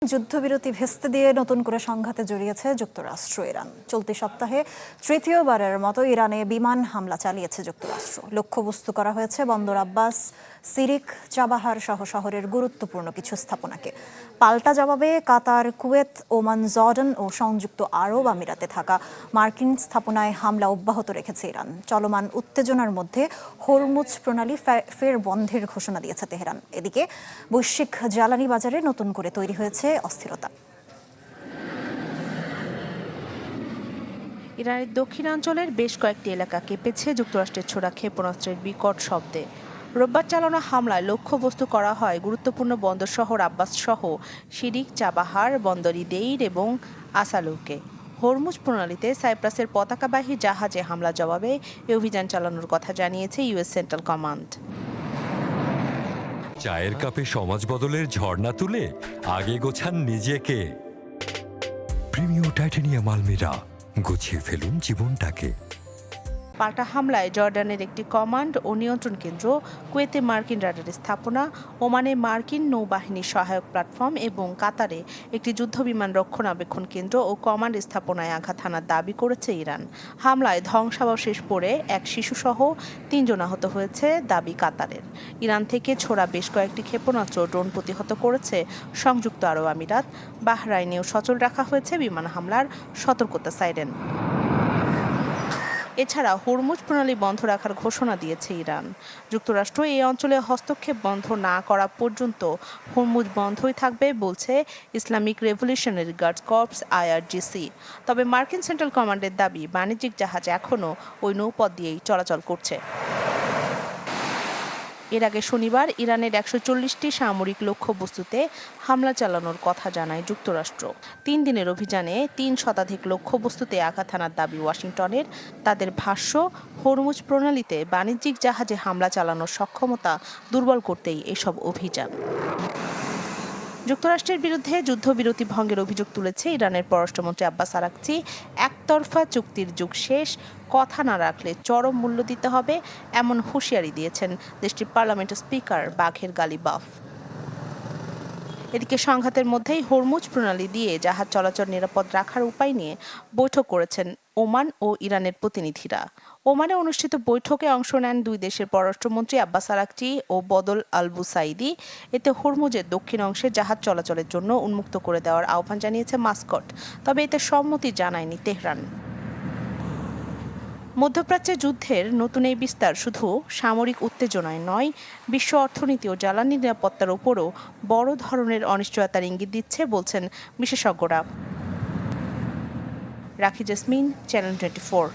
যুদ্ধবিরতি ভেস্তে দিয়ে নতুন করে সংঘাতে জড়িয়েছে যুক্তরাষ্ট্র ইরান। চলতি সপ্তাহে তৃতীয়বারের মতো ইরানে বিমান হামলা চালিয়েছে যুক্তরাষ্ট্র। লক্ষ্যবস্তু করা হয়েছে বন্দর আব্বাস, সিরিক, চাবাহার সহ শহরের গুরুত্বপূর্ণ কিছু স্থাপনাকে। পাল্টা জবাবে কাতার, কুয়েত, ওমান, জর্ডান ও সংযুক্ত আরব আমিরাতে থাকা মার্কিন স্থাপনায় হামলা অব্যাহত রেখেছে ইরান। চলমান উত্তেজনার মধ্যে হরমুজ প্রণালী ফের বন্ধের ঘোষণা দিয়েছে তেহরান। এদিকে বৈশ্বিক জ্বালানি বাজারে নতুন করে তৈরি হয়েছে অস্থিরতা। ইরানের দক্ষিণাঞ্চলের বেশ কয়েকটি এলাকা কেঁপেছে যুক্তরাষ্ট্রের ছোড়া ক্ষেপণাস্ত্রের বিকট শব্দে। রোববার চালানো হামলায় লক্ষ্যবস্তু করা হয় গুরুত্বপূর্ণ বন্দর শহর আব্বাস সহ শিরিক, চাবাহার, বন্দর দেইর এবং আসালুকে। হরমুজ প্রণালীতে সাইপ্রাসের পতাকাবাহী জাহাজে হামলা জবাবে এই অভিযান চালানোর কথা জানিয়েছে ইউএস সেন্ট্রাল কমান্ড। চায়ের কাপে সমাজ বদলের ঝর্ণা তুলে আগে গোছান নিজেকে। প্রিমিয়াম টাইটানিয়াম আলমিরা, গুছিয়ে ফেলুন জীবনটাকে। পাল্টা হামলায় জর্ডানের একটি কমান্ড ও নিয়ন্ত্রণ কেন্দ্র, কুয়েতে মার্কিন রাডার স্থাপনা, ওমানে মার্কিন নৌবাহিনীর সহায়ক প্ল্যাটফর্ম এবং কাতারে একটি যুদ্ধবিমান রক্ষণাবেক্ষণ কেন্দ্র ও কমান্ড স্থাপনায় আঘাত হানার দাবি করেছে ইরান। হামলায় ধ্বংসাবশেষ পড়ে এক শিশুসহ 3 জন আহত হয়েছে দাবি কাতারের। ইরান থেকে ছোড়া বেশ কয়েকটি ক্ষেপণাস্ত্র ড্রোন প্রতিহত করেছে সংযুক্ত আরব আমিরাত। বাহরাইনেও সচল রাখা হয়েছে বিমান হামলার সতর্কতা সাইরেন। এছাড়া হরমুজ প্রণালী বন্ধ রাখার ঘোষণা দিয়েছে ইরান। যুক্তরাষ্ট্র এই অঞ্চলে হস্তক্ষেপ বন্ধ না করা পর্যন্ত হরমুজ বন্ধই থাকবে বলছে Islamic revolutionary guards corps IRGC। তবে মার্কিন সেন্ট্রাল কমান্ডের দাবি, বাণিজ্যিক জাহাজ এখনও ওই নৌপথ দিয়েই চলাচল করছে। এর আগে শনিবার ইরানের 140টি সামরিক লক্ষ্যবস্তুতে হামলা চালানোর কথা জানায় যুক্তরাষ্ট্র। 3 দিনের অভিযানে 3 শতাধিক লক্ষ্যবস্তুতে আঘাত হানার দাবি ওয়াশিংটনের। তাদের ভাষ্য, হরমুজ প্রণালীতে বাণিজ্যিক জাহাজে হামলা চালানোর সক্ষমতা দুর্বল করতেই এসব অভিযান। যুক্তরাষ্ট্রের বিরুদ্ধে যুদ্ধবিরতি ভঙ্গের অভিযোগ তুলেছে ইরানের পররাষ্ট্রমন্ত্রী আব্বাস আরাকচি। একতরফা চুক্তির যুগ শেষ, কথা না রাখলে চরম মূল্য দিতে হবে এমন হুঁশিয়ারি দিয়েছেন দেশটির পার্লামেন্টের স্পিকার বাঘের গালিবাফ। এদিকে সংঘাতের মধ্যেই হরমুজ প্রণালী দিয়ে জাহাজ চলাচল নিরাপদ রাখার উপায় নিয়ে বৈঠক করেছেন ওমান ও ইরানের প্রতিনিধিরা। ওমানে অনুষ্ঠিত বৈঠকে অংশ নেন 2 দেশের পররাষ্ট্রমন্ত্রী আব্বাস আরাকচি ও বদল আল বুসাইদি। এতে হরমুজের দক্ষিণ অংশে জাহাজ চলাচলের জন্য উন্মুক্ত করে দেওয়ার আহ্বান জানিয়েছে মাস্কট, তবে এতে সম্মতি জানায়নি তেহরান। মধ্যপ্রাচ্যে যুদ্ধের নতুন এই বিস্তার শুধু সামরিক উত্তেজনায় নয়, বিশ্ব অর্থনীতি ও জ্বালানি নিরাপত্তার ওপরও বড় ধরনের অনিশ্চয়তার ইঙ্গিত দিচ্ছে বলছেন বিশেষজ্ঞরা। রাখি জেসমিন, চ্যানেল 24।